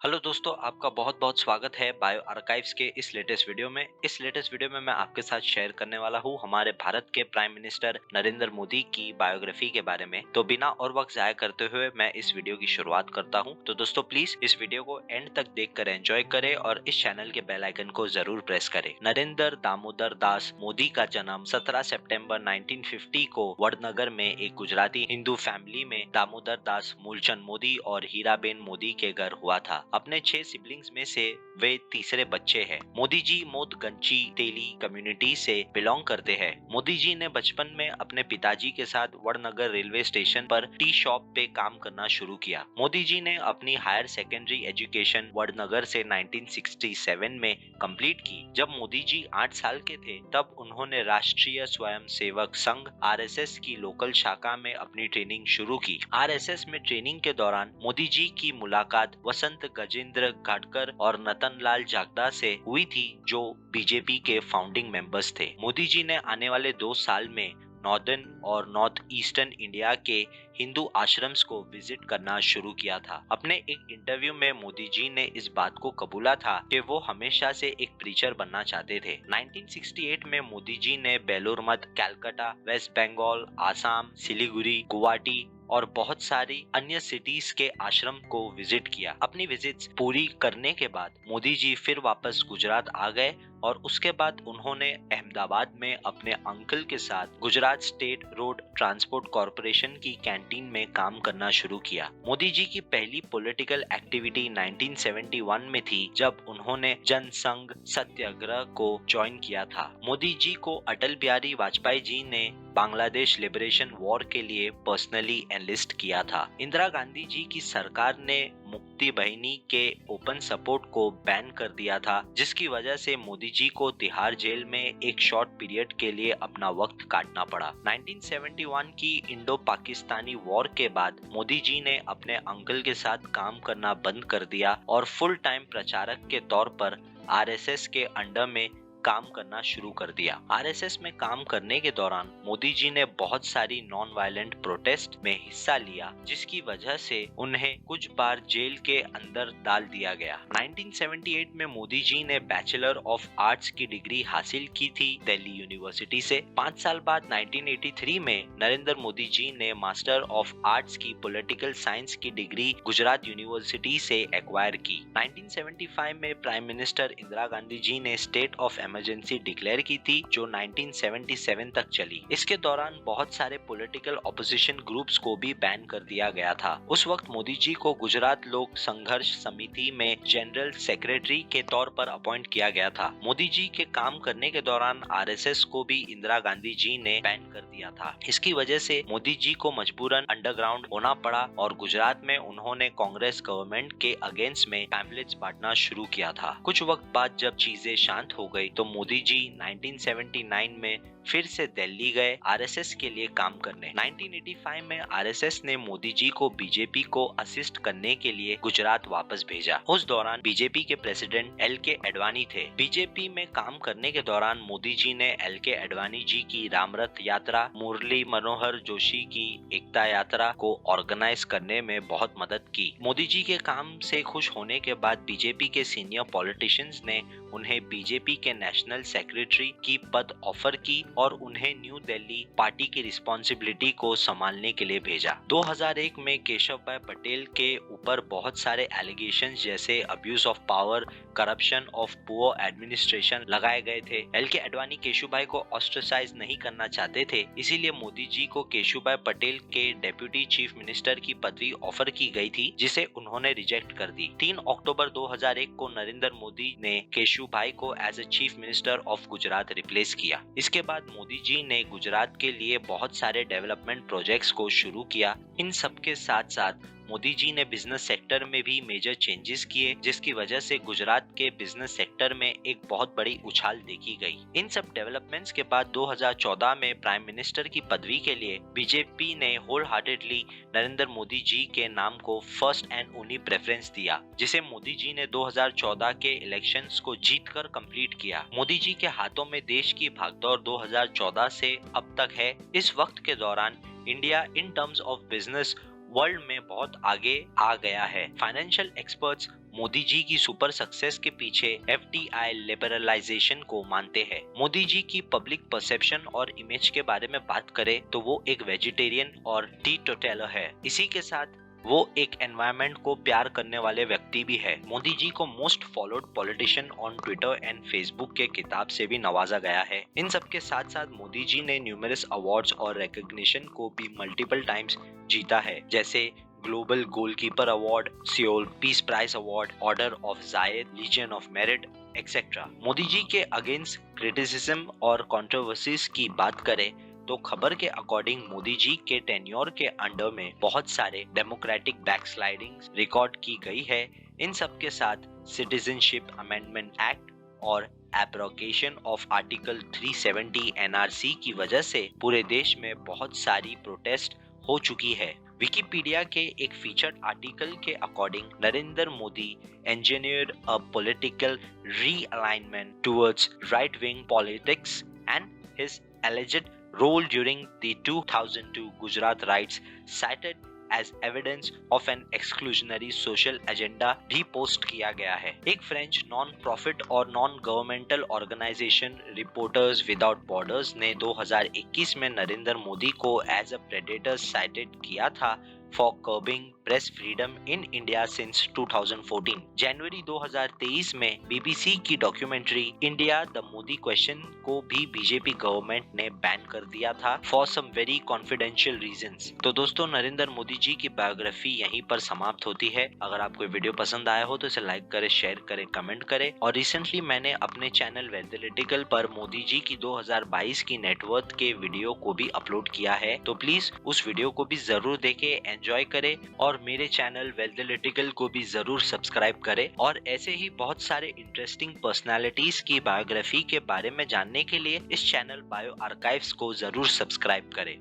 Hello दोस्तों, आपका बहुत बहुत स्वागत है बायो आर्काइव्स के इस लेटेस्ट वीडियो में। इस लेटेस्ट वीडियो में मैं आपके साथ शेयर करने वाला हूँ हमारे भारत के प्राइम मिनिस्टर नरेंद्र मोदी की बायोग्राफी के बारे में। तो बिना और वक्त जाया करते हुए मैं इस वीडियो की शुरुआत करता हूँ। तो दोस्तों प्लीज इस वीडियो को एंड तक देखकर एंजॉय करें और इस चैनल के बेल आइकन को जरूर प्रेस करें। नरेंद्र दामोदर दास मोदी का जन्म 17 सितंबर 1950 को वडनगर में एक गुजराती हिंदू फैमिली में दामोदर दास मूलचंद मोदी और हीराबेन मोदी के घर हुआ था। अपने 6 सिबलिंग्स में से वे तीसरे बच्चे हैं। मोदी जी मोदगंची तेली कम्युनिटी से बिलोंग करते हैं। मोदी जी ने बचपन में अपने पिताजी के साथ वडनगर रेलवे स्टेशन पर टी शॉप पे काम करना शुरू किया। मोदी जी ने अपनी हायर सेकेंडरी एजुकेशन वडनगर से 1967 में कंप्लीट की। जब मोदी जी 8 साल के थे तब उन्होंने राष्ट्रीय स्वयंसेवक संघ आरएसएस की लोकल शाखा में अपनी ट्रेनिंग शुरू की। आरएसएस में ट्रेनिंग के दौरान मोदी जी की मुलाकात वसंत गजेंद्र घाटकर और नतनलाल जागदा से हुई थी, जो बीजेपी के फाउंडिंग मेंबर्स थे। मोदी जी ने आने वाले 2 साल में नॉर्दर्न और नॉर्थ ईस्टर्न इंडिया के हिंदू आश्रम्स को विजिट करना शुरू किया था। अपने एक इंटरव्यू में मोदी जी ने इस बात को कबूला था कि वो हमेशा से एक प्रीचर बनना चाहते थे। 1968 में मोदी जी ने बेलूर मठ, कलकत्ता, वेस्ट बंगाल, आसाम, सिलीगुड़ी, गुवाहाटी और बहुत सारी अन्य सिटीज के आश्रम को विजिट किया। अपनी विजिट्स पूरी करने के बाद मोदी जी फिर वापस गुजरात आ गए और उसके बाद उन्होंने अहमदाबाद में अपने अंकल के साथ Gujarat state road transport corporation की कैंटीन में काम करना शुरू किया। मोदी जी की पहली पॉलिटिकल एक्टिविटी 1971 में थी, जब उन्होंने जनसंघ सत्याग्रह को ज्वाइन किया था। मोदी जी को अटल बिहारी वाजपेयी जी ने बांग्लादेश लिबरेशन वॉर के लिए पर्सनली एनलिस्ट किया था। इंदिरा गांधी जी की सरकार ने मुक्ति बहिनी के ओपन सपोर्ट को बैन कर दिया था, जिसकी वजह से मोदी जी को तिहाड़ जेल में एक शॉर्ट पीरियड के लिए अपना वक्त काटना पड़ा। 1971 की इंडो पाकिस्तानी वॉर के बाद मोदी जी ने अपने अंकल के साथ काम करना बंद कर दिया और फुल टाइम प्रचारक के तौर पर आरएसएस के अंडर में काम करना शुरू कर दिया। आरएसएस में काम करने के दौरान मोदी जी ने बहुत सारी नॉन वायलेंट प्रोटेस्ट में हिस्सा लिया, जिसकी वजह से उन्हें कुछ बार जेल के अंदर डाल दिया गया। 1978 में मोदी जी ने बैचलर ऑफ आर्ट्स की डिग्री हासिल की थी दिल्ली यूनिवर्सिटी से। 5 साल बाद 1983 में नरेंद्र मोदी जी ने मास्टर ऑफ आर्ट्स की पॉलिटिकल साइंस की डिग्री गुजरात यूनिवर्सिटी से एक्वायर की। 1975 में प्राइम मिनिस्टर इंदिरा गांधी जी ने स्टेट ऑफ इमरजेंसी डिक्लेयर की थी, जो 1977 तक चली। इसके दौरान बहुत सारे पॉलिटिकल ऑपोजिशन ग्रुप्स को भी बैन कर दिया गया था। उस वक्त मोदी जी को गुजरात लोक संघर्ष समिति में जनरल सेक्रेटरी के तौर पर अपॉइंट किया गया था। मोदी जी के काम करने के दौरान आरएसएस को भी इंदिरा गांधी जी ने बैन कर दिया था। इसकी वजह से मोदी जी को मजबूरन अंडरग्राउंड होना पड़ा और गुजरात में उन्होंने कांग्रेस गवर्नमेंट के अगेंस्ट में पैम्फलेट्स बांटना शुरू किया था। कुछ वक्त बाद जब चीजें शांत हो गई तो मोदी जी 1979 में फिर से दिल्ली गए आरएसएस के लिए काम करने। 1985 में आरएसएस ने मोदी जी को बीजेपी को असिस्ट करने के लिए गुजरात वापस भेजा। उस दौरान बीजेपी के प्रेसिडेंट एल.के. अडवाणी थे। बीजेपी में काम करने के दौरान मोदी जी ने एल.के. अडवाणी जी की रामरथ यात्रा, मुरली मनोहर जोशी की एकता यात्रा को ऑर्गेनाइज करने में बहुत मदद की। मोदी जी के काम से खुश होने के बाद बीजेपी के सीनियर पॉलिटिशियंस ने उन्हें बीजेपी के नेशनल सेक्रेटरी की पद ऑफर की और उन्हें न्यू दिल्ली पार्टी की रिस्पॉन्सिबिलिटी को संभालने के लिए भेजा। 2001 में केशव भाई पटेल के ऊपर बहुत सारे एलिगेशंस जैसे abuse of power, corruption of poor administration लगाए गए थे। एल.के. अडवाणी केशु भाई को ऑस्ट्रेसाइज नहीं करना चाहते थे, इसीलिए मोदी जी को केशु भाई पटेल के डेप्यूटी चीफ मिनिस्टर की पदवी ऑफर की गई थी, जिसे उन्होंने रिजेक्ट कर दी। 3 अक्टूबर 2001 को नरेंद्र मोदी ने केशु भाई को as a chief minister of Gujarat replace किया। इसके बाद मोदी जी ने गुजरात के लिए बहुत सारे डेवलपमेंट प्रोजेक्ट्स को शुरू किया। इन सब के साथ साथ मोदी जी ने बिजनेस सेक्टर में भी मेजर चेंजेस किए, जिसकी वजह से गुजरात के बिजनेस सेक्टर में एक बहुत बड़ी उछाल देखी गई। इन सब डेवलपमेंट्स के बाद 2014 में प्राइम मिनिस्टर की पदवी के लिए बीजेपी ने होल हार्टेडली नरेंद्र मोदी जी के नाम को फर्स्ट एंड ओनली प्रेफरेंस दिया, जिसे मोदी जी ने 2014 के इलेक्शंस को जीतकर कंप्लीट किया। मोदी जी के हाथों में देश की भागदौड़ 2014 से अब तक है। इस वक्त के दौरान India in terms of business world में बहुत आगे आ गया है। फाइनेंशियल एक्सपर्ट्स मोदी जी की सुपर सक्सेस के पीछे FDI लिबरलाइजेशन को मानते हैं। मोदी जी की पब्लिक परसेप्शन और इमेज के बारे में बात करें तो वो एक वेजिटेरियन और टीटोटैलर है। इसी के साथ वो एक एनवायरनमेंट को प्यार करने वाले व्यक्ति भी है। मोदी जी को most followed politician on Twitter and Facebook के किताब से भी नवाजा गया है। इन सब के साथ साथ मोदी जी ने न्यूमरस अवार्ड्स और रिकॉग्निशन को भी मल्टीपल टाइम्स जीता है, जैसे global goalkeeper award, Seoul peace prize award, order of Zayed, legion of merit etcetera. Modi ji के अगेंस्ट क्रिटिसिज्म और कंट्रोवर्सीज की बात करें तो खबर के अकॉर्डिंग मोदी जी के टेन्योर के अंडर में बहुत सारे डेमोक्रेटिक बैकस्लाइडिंग्स रिकॉर्ड की गई है। इन सब के साथ सिटीजनशिप अमेंडमेंट एक्ट और एब्रोगेशन ऑफ आर्टिकल 370 NRC की वजह से पूरे देश में बहुत सारी प्रोटेस्ट हो चुकी है। विकिपीडिया के एक फीचर्ड आर्टिकल के according Narendra Modi engineered a political realignment towards right-wing politics and his alleged role during the 2002 Gujarat riots cited as evidence of an exclusionary social agenda भी पोस्ट किया गया है। एक फ्रेंच नॉन प्रॉफिट और non governmental organization Reporters Without Borders ने 2021 में नरेंद्र मोदी को as a predator cited किया था for curbing press freedom in India since 2014। जनवरी 2023 में BBC की documentary India the Modi question को भी बीजेपी गवर्नमेंट ने बैन कर दिया था for some very confidential reasons. तो दोस्तों, नरेंद्र मोदी जी की बायोग्राफी यहीं पर समाप्त होती है। अगर आपको वीडियो पसंद आया हो तो इसे लाइक करें, शेयर करें, कमेंट करें। और रिसेंटली मैंने अपने चैनल वेल्थलिटिकल पर मोदी जी की 2022 की नेटवर्थ के वीडियो को भी अपलोड किया है, तो प्लीज उस वीडियो को भी जरूर देखें, एंजॉय करें और मेरे चैनल वेल्थलिटिकल को भी जरूर सब्सक्राइब करें। और ऐसे ही बहुत सारे इंटरेस्टिंग पर्सनालिटीज की बायोग्राफी के बारे में जानने के लिए इस चैनल बायो आर्काइव्स को जरूर सब्सक्राइब करें।